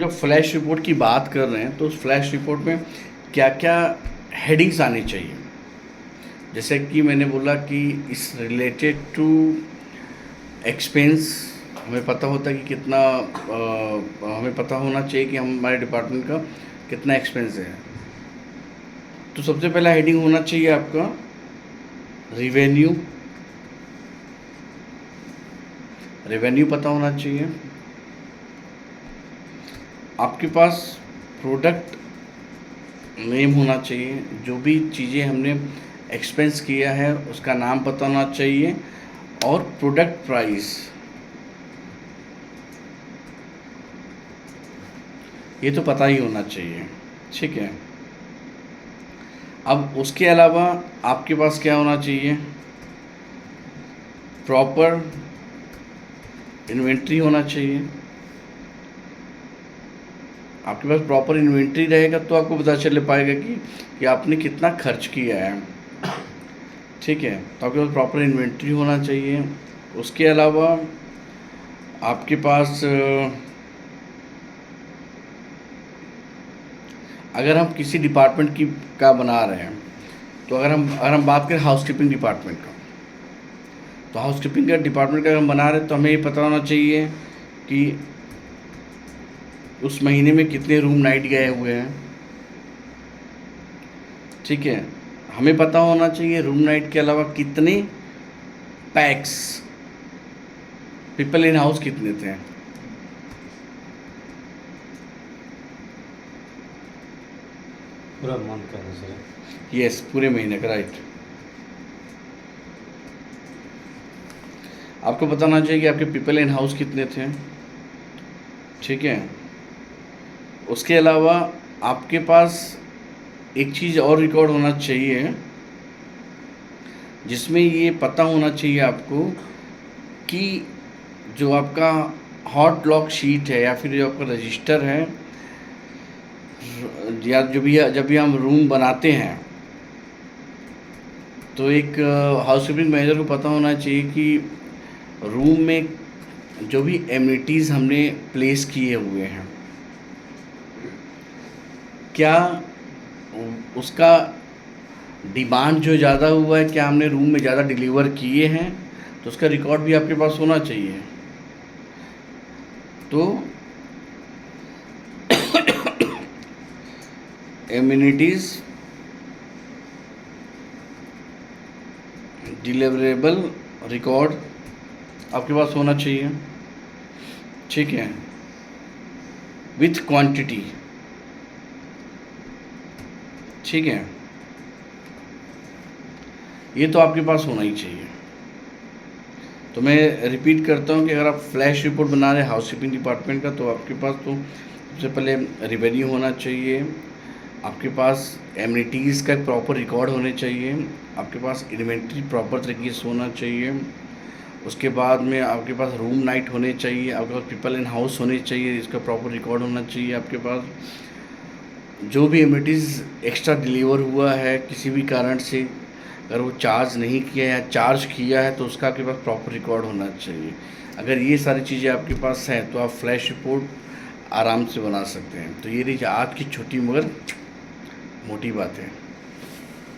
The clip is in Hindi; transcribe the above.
जब फ्लैश रिपोर्ट की बात कर रहे हैं तो उस फ्लैश रिपोर्ट में क्या क्या हेडिंग्स आनी चाहिए। जैसे कि मैंने बोला कि इस रिलेटेड टू एक्सपेंस हमें पता होता है कि कितना हमें पता होना चाहिए कि हमारे डिपार्टमेंट का कितना एक्सपेंस है। तो सबसे पहला हेडिंग होना चाहिए आपका रिवेन्यू। रेवेन्यू पता होना चाहिए। आपके पास प्रोडक्ट नेम होना चाहिए। जो भी चीज़ें हमने एक्सपेंस किया है उसका नाम पता होना चाहिए और प्रोडक्ट प्राइस, ये तो पता ही होना चाहिए। ठीक है। अब उसके अलावा आपके पास क्या होना चाहिए, प्रॉपर इन्वेंट्री होना चाहिए। आपके पास प्रॉपर इन्वेंट्री रहेगा तो आपको पता चल पाएगा कि आपने कितना खर्च किया है। ठीक है। तो आपके पास प्रॉपर इन्वेंट्री होना चाहिए। उसके अलावा आपके पास अगर हम किसी डिपार्टमेंट की का बना रहे हैं तो अगर हम बात करें हाउसकीपिंग डिपार्टमेंट का, तो हाउसकीपिंग का डिपार्टमेंट का हम बना रहे हैं तो हमें ये पता होना चाहिए कि उस महीने में कितने रूम नाइट गए हुए हैं। ठीक है। हमें पता होना चाहिए रूम नाइट के अलावा कितने पैक्स पीपल इन हाउस कितने थे। पूरा मंथ का है सर। यस, पूरे महीने का, राइट। आपको बताना चाहिए कि आपके पीपल इन हाउस कितने थे। ठीक है। उसके अलावा आपके पास एक चीज़ और रिकॉर्ड होना चाहिए जिसमें ये पता होना चाहिए आपको कि जो आपका हॉट लॉक शीट है या फिर जो आपका रजिस्टर है, या जब भी हम रूम बनाते हैं तो एक हाउसकीपिंग मैनेजर को पता होना चाहिए कि रूम में जो भी एमिनिटीज़ हमने प्लेस किए हुए हैं क्या उसका डिमांड जो ज़्यादा हुआ है, क्या हमने रूम में ज़्यादा डिलीवर किए हैं, तो उसका रिकॉर्ड भी आपके पास होना चाहिए। तो एमिनिटीज़ डिलीवरेबल रिकॉर्ड आपके पास होना चाहिए। ठीक है। With quantity. ठीक है। ये तो आपके पास होना ही चाहिए। तो मैं रिपीट करता हूँ कि अगर आप फ्लैश रिपोर्ट बना रहे हैं हाउसकीपिंग डिपार्टमेंट का तो आपके पास तो सबसे पहले रेवेन्यू होना चाहिए, आपके पास एमिनिटीज़ का प्रॉपर रिकॉर्ड होने चाहिए, आपके पास इन्वेंट्री प्रॉपर तरीके से होना चाहिए, उसके बाद में आपके पास रूम नाइट होने चाहिए, आपके पास पीपल इन हाउस होने चाहिए, इसका प्रॉपर रिकॉर्ड होना चाहिए, आपके पास जो भी एमिनिटीज़ एक्स्ट्रा डिलीवर हुआ है किसी भी कारण से, अगर वो चार्ज नहीं किया या चार्ज किया है तो उसका आपके पास प्रॉपर रिकॉर्ड होना चाहिए। अगर ये सारी चीज़ें आपके पास हैं तो आप फ्लैश रिपोर्ट आराम से बना सकते हैं। तो ये रही आज की छोटी मगर मोटी बात है।